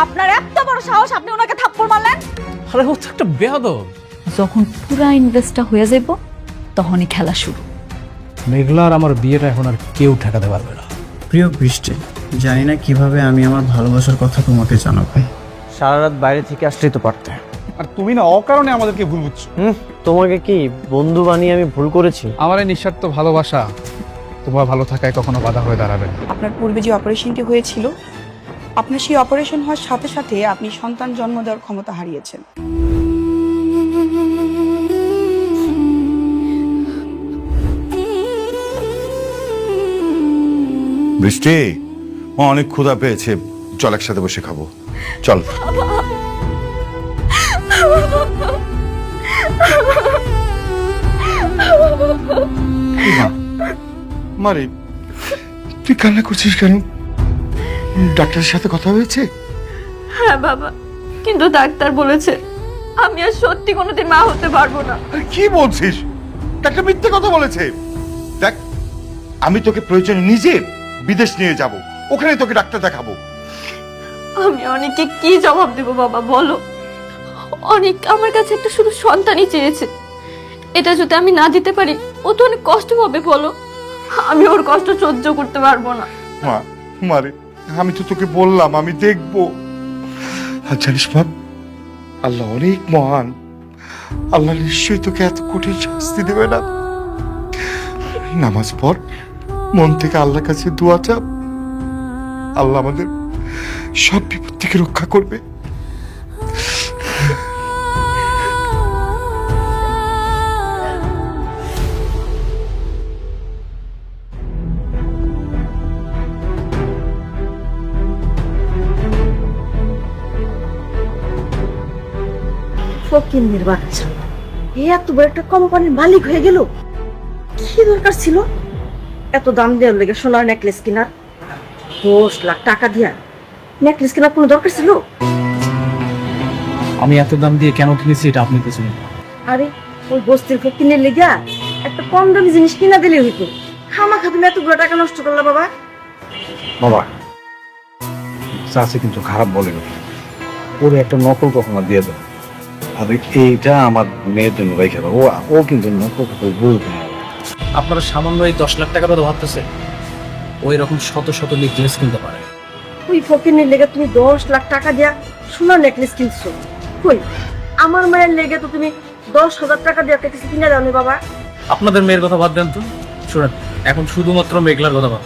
আপনার এত বড় সাহস, আপনি ওনাকে থাপ্পড় মারলেন? আরে ও তো একটা বেয়াদব। যখন পুরা ইনভেস্টটা হয়ে যাইব তখনই খেলা শুরু। মেঘলার আমার বিয়েটা এখন আর কেউ ঠেকাতে পারবে না। প্রিয় বৃষ্টি, জানি না কিভাবে আমি আমার ভালোবাসার কথা তোমাকে জানাবো। সারা রাত বাইরে থেকে আসতেই তো পারতে। আর তুমি না অকারণে আমাদেরকে ভুল বুঝছো। তোমাকে কি বন্ধু বানিয়ে আমি ভুল করেছি? আমার এই নিঃস্বার্থ ভালোবাসা তোমার ভালো থাকায় কখনো বাধা হয়ে দাঁড়াবে না। আপনার পূর্বে যে অপারেশনটি হয়েছিল, আপনার সেই অপারেশন হওয়ার সাথে সাথে আপনি সন্তান জন্ম দেওয়ার ক্ষমতা হারিয়েছেন। বৃষ্টি, ও অনেক ক্ষুধা পেয়েছে, চল একসাথে বসে খাবো, চল। মারে, তুই কান্না করছিস কেন? ডাক্তারের সাথে কথা হয়েছে? হ্যাঁ বাবা, কিন্তু ডাক্তার বলেছে আমি আর সত্যি কোনোদিন মা হতে পারবো না। আরে কি বলছিস? ডাক্তার মিথ্যে কথা বলেছে। দেখ, আমি তোকে প্রয়োজনে নিজে বিদেশ নিয়ে যাব, ওখানে তোকে ডাক্তার দেখাবো। আমি অনেককে কি জবাব দেব বাবা বলো? অনেক আমার কাছে একটা শুধু সন্তানই চেয়েছে, এটা যদি আমি না দিতে পারি ও তো অনেক কষ্ট পাবে বলো। আমি ওর কষ্ট সহ্য করতে পারবো না। মা, মারে, আমি তো তোকে বললাম আমি দেখবো। আর জানিস বাপ, আল্লাহ অনেক মহান, আল্লাহ নিশ্চয়ই তোকে এত কঠিন শাস্তি দেবে না। নামাজ পড়, মন থেকে আল্লাহর কাছে দোয়া চাপ, আল্লাহ আমাদের সব বিপদ থেকে রক্ষা করবে। ফকিন্নির বাচ্চা, এত বড় একটা কোম্পানির মালিক হয়ে গেল। কি দরকার ছিল এত দাম দেওয়ার লেগে সোনার নেকলেস কেনার? 10 লাখ টাকা দিয়া নেকলেস কেনার কোনো দরকার ছিল? আমি এত দাম দিয়ে কেন কিনেছি এটা আপনি বুঝুন। আরে ওই বস্তির ফকিন্নির লেগা একটা কম দামি জিনিস কিনা দিলে হইতো। খামাখা তুমি এতগুলো টাকা নষ্ট করলা বাবা। বাবা, চাষি কিন্তু খারাপ বলেন, ওরে একটা নকল কখনো দিয়ে দেয়। আর এইটা আমার মেয়ের জন্য রেখে দাও, ও কিন্তু নকল কখনো বলবে না। আপনারা সামান্য এই 10 লাখ টাকা তো ভাবতেছে, ওই রকম শত শত নেকলেস কিনতে পারে। ওই ফকিন্নির লেগে তুমি 10 লাখ টাকা দিয়া সোনার নেকলেস কিনছো? কই, আমার মায়ের লেগে তো তুমি 10,000 টাকা দিয়ে একটা কিছু কিনে দাও নি বাবা। আপনাদের মেয়ের কথা বাদ দেন তো, শুনেন এখন শুধুমাত্র মেঘলার কথা ভাব।